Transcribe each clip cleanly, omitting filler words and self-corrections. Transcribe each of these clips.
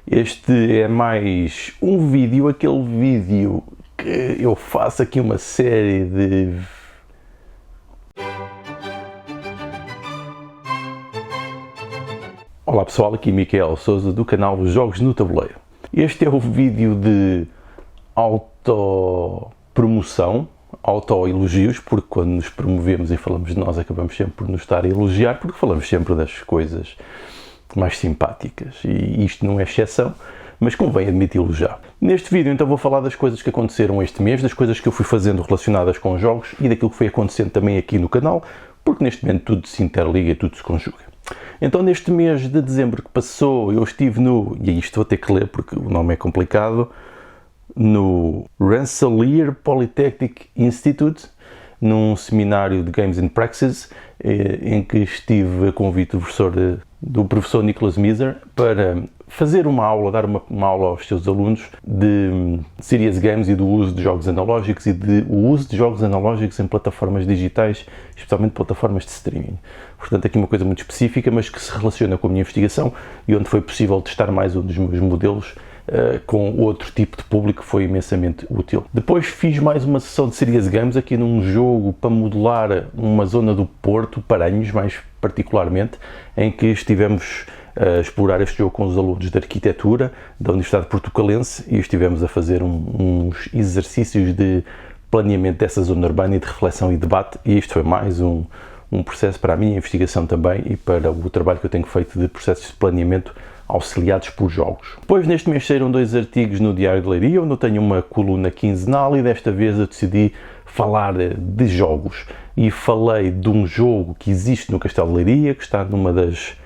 Este é mais um vídeo, aquele vídeo que eu faço aqui uma série de... Olá pessoal, aqui Miquel Sousa do canal Jogos no Tabuleiro. Este é o vídeo de autopromoção, autoelogios, porque quando nos promovemos e falamos de nós acabamos sempre por nos estar a elogiar, porque falamos sempre das coisas mais simpáticas e isto não é exceção, mas convém admiti-lo já. Neste vídeo então vou falar das coisas que aconteceram este mês, das coisas que eu fui fazendo relacionadas com jogos e daquilo que foi acontecendo também aqui no canal, porque neste momento tudo se interliga e tudo se conjuga. Então neste mês de dezembro que passou eu estive no, e isto vou ter que ler porque o nome é complicado, no Rensselaer Polytechnic Institute, num seminário de Games and Praxis, em que estive a convite do professor Nicholas Miser para fazer uma aula, dar uma aula aos seus alunos de serious games e do uso de jogos analógicos e o uso de jogos analógicos em plataformas digitais, especialmente plataformas de streaming. Portanto, aqui uma coisa muito específica, mas que se relaciona com a minha investigação e onde foi possível testar mais um dos meus modelos com outro tipo de público, foi imensamente útil. Depois fiz mais uma sessão de serious games aqui num jogo para modelar uma zona do Porto, Paranhos mais particularmente, em que estivemos a explorar este jogo com os alunos de arquitetura da Universidade Portucalense e estivemos a fazer uns exercícios de planeamento dessa zona urbana e de reflexão e debate, e isto foi mais um processo para a minha investigação também e para o trabalho que eu tenho feito de processos de planeamento auxiliados por jogos. Depois neste mês saíram 2 artigos no Diário de Leiria, onde eu tenho uma coluna quinzenal e desta vez eu decidi falar de jogos e falei de um jogo que existe no Castelo de Leiria, que está numa das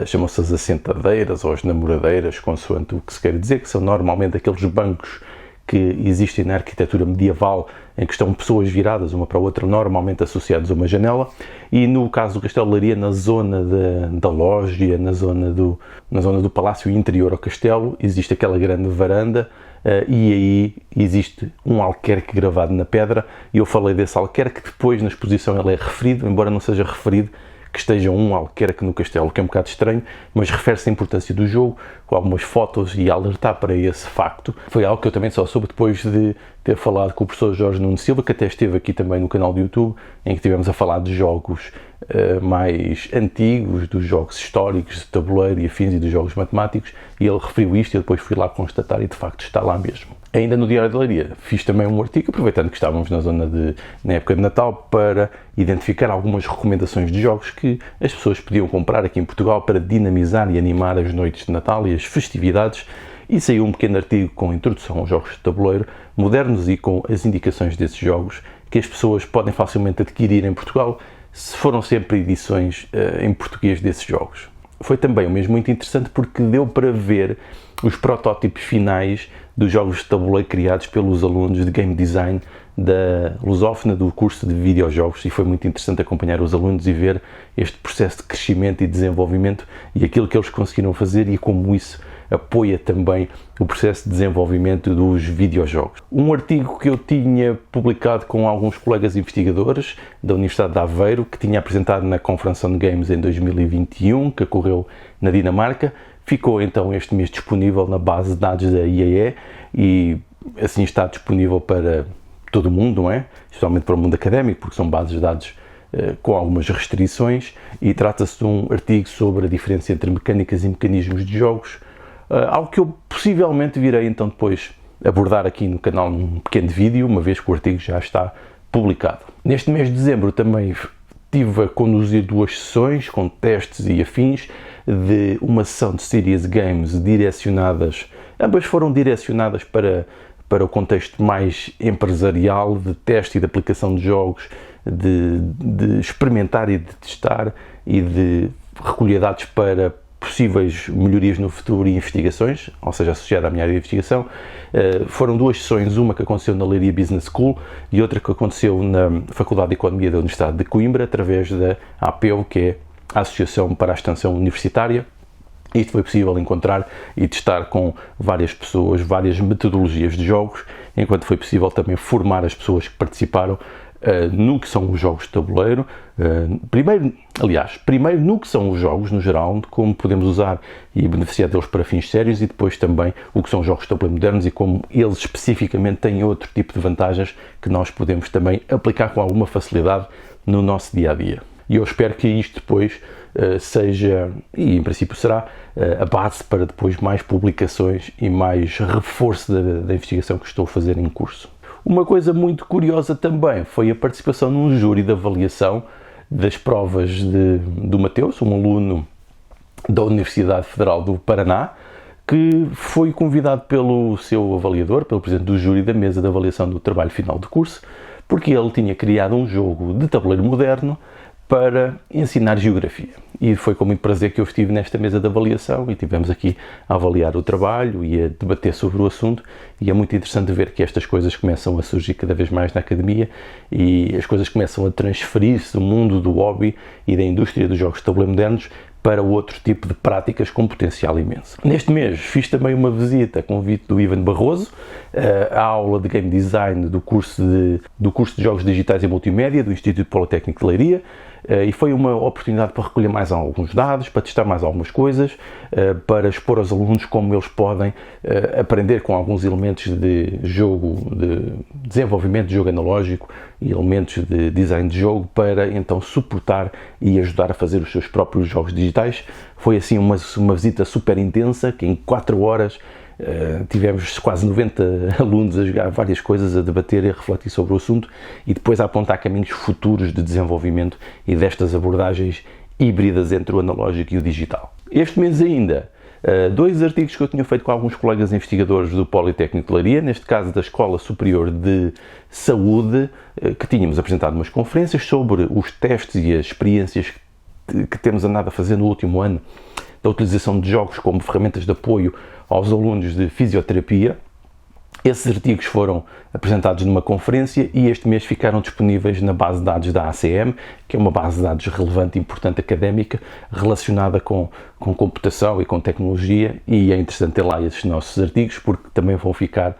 chamam-se as assentadeiras ou as namoradeiras, consoante o que se quer dizer, que são normalmente aqueles bancos que existem na arquitetura medieval em que estão pessoas viradas uma para a outra, normalmente associados a uma janela, e no caso do Castelo de Leiria, na zona da lógia, na zona do palácio interior ao castelo, existe aquela grande varanda e aí existe um alquerque gravado na pedra, e eu falei desse alquerque, depois na exposição ele é referido, embora não seja referido que esteja um alquerque no castelo, que é um bocado estranho, mas refere-se à importância do jogo, com algumas fotos e alertar para esse facto. Foi algo que eu também só soube depois de ter falado com o professor Jorge Nuno Silva, que até esteve aqui também no canal do YouTube, em que estivemos a falar de jogos mais antigos, dos jogos históricos, de tabuleiro e afins e dos jogos matemáticos, e ele referiu isto e eu depois fui lá constatar e de facto está lá mesmo. Ainda no Diário de Leiria fiz também um artigo, aproveitando que estávamos na época de Natal, para identificar algumas recomendações de jogos que as pessoas podiam comprar aqui em Portugal para dinamizar e animar as noites de Natal e as festividades, e saiu um pequeno artigo com introdução aos jogos de tabuleiro modernos e com as indicações desses jogos que as pessoas podem facilmente adquirir em Portugal, se foram sempre edições em português desses jogos. Foi também um mês muito interessante porque deu para ver os protótipos finais dos jogos de tabuleiro criados pelos alunos de Game Design da Lusófona do curso de videojogos, e foi muito interessante acompanhar os alunos e ver este processo de crescimento e desenvolvimento e aquilo que eles conseguiram fazer e como isso apoia também o processo de desenvolvimento dos videojogos. Um artigo que eu tinha publicado com alguns colegas investigadores da Universidade de Aveiro, que tinha apresentado na Conference on Games em 2021, que ocorreu na Dinamarca, ficou então este mês disponível na base de dados da IAE e assim está disponível para todo o mundo, não é? Especialmente para o mundo académico, porque são bases de dados com algumas restrições, e trata-se de um artigo sobre a diferença entre mecânicas e mecanismos de jogos, algo que eu possivelmente virei então depois abordar aqui no canal num pequeno vídeo, uma vez que o artigo já está publicado. Neste mês de dezembro também estive a conduzir 2 sessões com testes e afins de uma sessão de serious games direcionadas, ambas foram direcionadas para o contexto mais empresarial, de teste e de aplicação de jogos, de experimentar e de testar e de recolher dados para possíveis melhorias no futuro e investigações, ou seja, associada à minha área de investigação. Foram 2 sessões, uma que aconteceu na Leiria Business School e outra que aconteceu na Faculdade de Economia da Universidade de Coimbra, através da APEU, que é a Associação para a Extensão Universitária. Isto foi possível encontrar e testar com várias pessoas, várias metodologias de jogos, enquanto foi possível também formar as pessoas que participaram no que são os jogos de tabuleiro, primeiro no que são os jogos no geral, como podemos usar e beneficiar deles para fins sérios, e depois também o que são os jogos de tabuleiro modernos e como eles especificamente têm outro tipo de vantagens que nós podemos também aplicar com alguma facilidade no nosso dia-a-dia. E eu espero que isto depois seja, e em princípio será, a base para depois mais publicações e mais reforço da investigação que estou a fazer em curso. Uma coisa muito curiosa também foi a participação num júri de avaliação das provas do Mateus, um aluno da Universidade Federal do Paraná, que foi convidado pelo seu avaliador, pelo presidente do júri da mesa de avaliação do trabalho final de curso, porque ele tinha criado um jogo de tabuleiro moderno para ensinar geografia. E foi com muito prazer que eu estive nesta mesa de avaliação e tivemos aqui a avaliar o trabalho e a debater sobre o assunto, e é muito interessante ver que estas coisas começam a surgir cada vez mais na academia e as coisas começam a transferir-se do mundo do hobby e da indústria dos jogos de tabuleiro modernos para outro tipo de práticas com potencial imenso. Neste mês fiz também uma visita a convite do Ivan Barroso à aula de Game Design do curso de Jogos Digitais e Multimédia do Instituto Politécnico de Leiria, e foi uma oportunidade para recolher mais alguns dados, para testar mais algumas coisas, para expor aos alunos como eles podem aprender com alguns elementos de jogo, de desenvolvimento de jogo analógico e elementos de design de jogo para então suportar e ajudar a fazer os seus próprios jogos digitais. Foi assim uma visita super intensa, que em 4 horas tivemos quase 90 alunos a jogar várias coisas, a debater e a refletir sobre o assunto e depois a apontar caminhos futuros de desenvolvimento e destas abordagens híbridas entre o analógico e o digital. Este mês ainda, 2 artigos que eu tinha feito com alguns colegas investigadores do Politécnico de Leiria, neste caso da Escola Superior de Saúde, que tínhamos apresentado umas conferências sobre os testes e as experiências que temos andado a fazer no último ano da utilização de jogos como ferramentas de apoio aos alunos de fisioterapia. Esses artigos foram apresentados numa conferência e este mês ficaram disponíveis na base de dados da ACM, que é uma base de dados relevante e importante académica, relacionada com computação e com tecnologia, e é interessante ter lá esses nossos artigos porque também vão ficar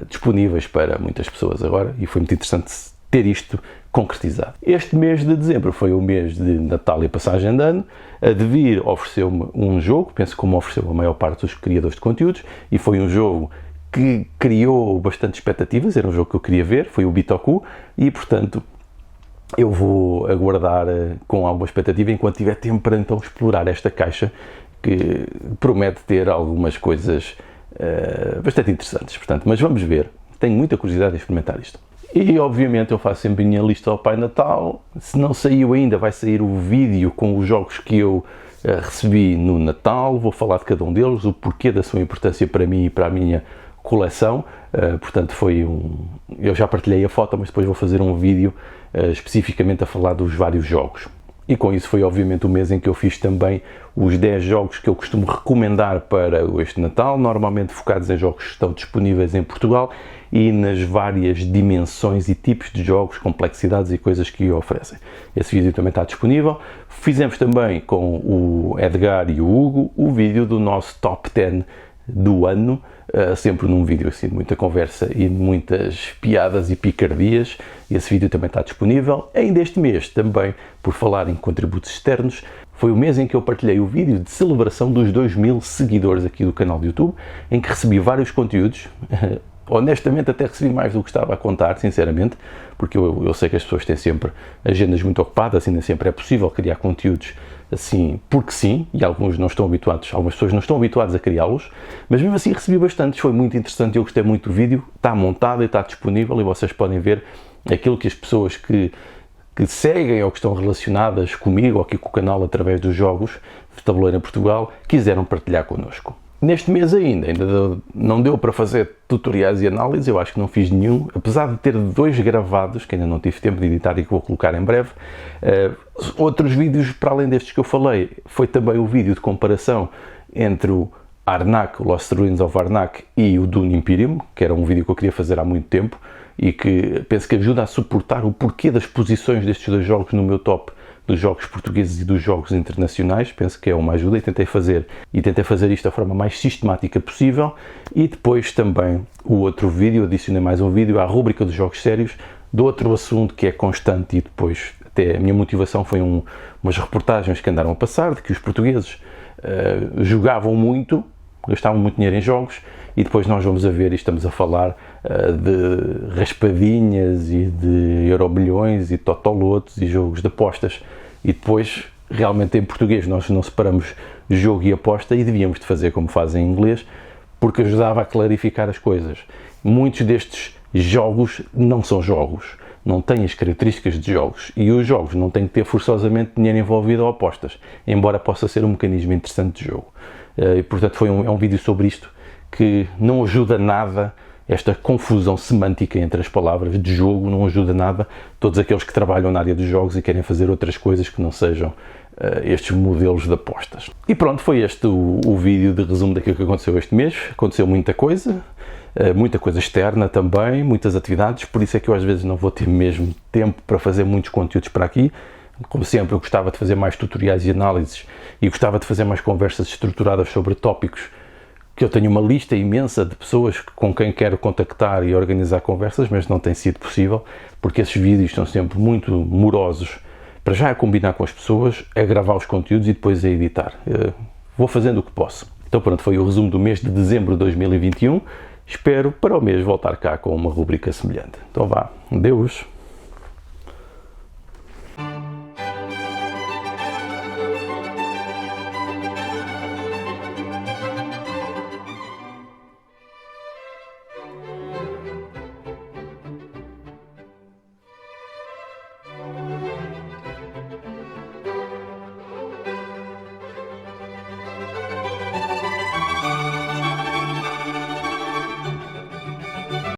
disponíveis para muitas pessoas agora, e foi muito interessante ter isto concretizado. Este mês de dezembro foi o mês de Natal e passagem de ano. A Devir ofereceu-me um jogo, penso como ofereceu a maior parte dos criadores de conteúdos, e foi um jogo que criou bastante expectativas, era um jogo que eu queria ver, foi o Bitoku, e portanto eu vou aguardar com alguma expectativa enquanto tiver tempo para então explorar esta caixa, que promete ter algumas coisas bastante interessantes, portanto, mas vamos ver, tenho muita curiosidade em experimentar isto. E obviamente eu faço sempre a minha lista ao Pai Natal. Se não saiu ainda, vai sair o vídeo com os jogos que eu recebi no Natal. Vou falar de cada um deles, o porquê da sua importância para mim e para a minha coleção. Portanto, eu já partilhei a foto, mas depois vou fazer um vídeo especificamente a falar dos vários jogos. E com isso foi obviamente o mês em que eu fiz também os 10 jogos que eu costumo recomendar para este Natal, normalmente focados em jogos que estão disponíveis em Portugal e nas várias dimensões e tipos de jogos, complexidades e coisas que oferecem. Esse vídeo também está disponível. Fizemos também com o Edgar e o Hugo o vídeo do nosso Top 10 do ano, sempre num vídeo assim de muita conversa e muitas piadas e picardias. Esse vídeo também está disponível. Ainda este mês, também por falar em contributos externos, foi o mês em que eu partilhei o vídeo de celebração dos 2000 seguidores aqui do canal do YouTube, em que recebi vários conteúdos. Honestamente até recebi mais do que estava a contar, sinceramente, porque eu sei que as pessoas têm sempre agendas muito ocupadas e nem sempre é possível criar conteúdos assim porque sim, e algumas pessoas não estão habituadas a criá-los, mas mesmo assim recebi bastantes, foi muito interessante, eu gostei muito do vídeo, está montado e está disponível e vocês podem ver aquilo que as pessoas que seguem ou que estão relacionadas comigo ou aqui com o canal através dos jogos de tabuleiro em Portugal quiseram partilhar connosco. Neste mês ainda não deu para fazer tutoriais e análises, eu acho que não fiz nenhum, apesar de ter 2 gravados, que ainda não tive tempo de editar e que vou colocar em breve. Outros vídeos, para além destes que eu falei, foi também o vídeo de comparação entre o Arnak, o Lost Ruins of Arnak, e o Dune Imperium, que era um vídeo que eu queria fazer há muito tempo e que penso que ajuda a suportar o porquê das posições destes 2 jogos no meu top dos jogos portugueses e dos jogos internacionais. Penso que é uma ajuda e tentei fazer isto da forma mais sistemática possível. E depois também o outro vídeo, adicionei mais um vídeo à rúbrica dos jogos sérios, de outro assunto que é constante e depois até a minha motivação foi umas reportagens que andaram a passar de que os portugueses jogavam muito, gastavam muito dinheiro em jogos e depois nós vamos a ver e estamos a falar de raspadinhas e de eurobilhões e totolotos e jogos de apostas e depois realmente em português nós não separamos jogo e aposta e devíamos de fazer como fazem em inglês porque ajudava a clarificar as coisas. Muitos destes jogos não são jogos, não têm as características de jogos e os jogos não têm que ter forçosamente dinheiro envolvido ou apostas, embora possa ser um mecanismo interessante de jogo. E, portanto, é um vídeo sobre isto que não ajuda nada, esta confusão semântica entre as palavras de jogo não ajuda nada todos aqueles que trabalham na área dos jogos e querem fazer outras coisas que não sejam estes modelos de apostas. E pronto, foi este o vídeo de resumo daquilo que aconteceu este mês. Aconteceu muita coisa externa também, muitas atividades, por isso é que eu às vezes não vou ter mesmo tempo para fazer muitos conteúdos para aqui. Como sempre, eu gostava de fazer mais tutoriais e análises e gostava de fazer mais conversas estruturadas sobre tópicos que eu tenho uma lista imensa de pessoas com quem quero contactar e organizar conversas, mas não tem sido possível, porque esses vídeos são sempre muito morosos para já a combinar com as pessoas, a gravar os conteúdos e depois a editar. Vou fazendo o que posso. Então pronto, foi o resumo do mês de dezembro de 2021. Espero para o mês voltar cá com uma rubrica semelhante. Então vá, adeus!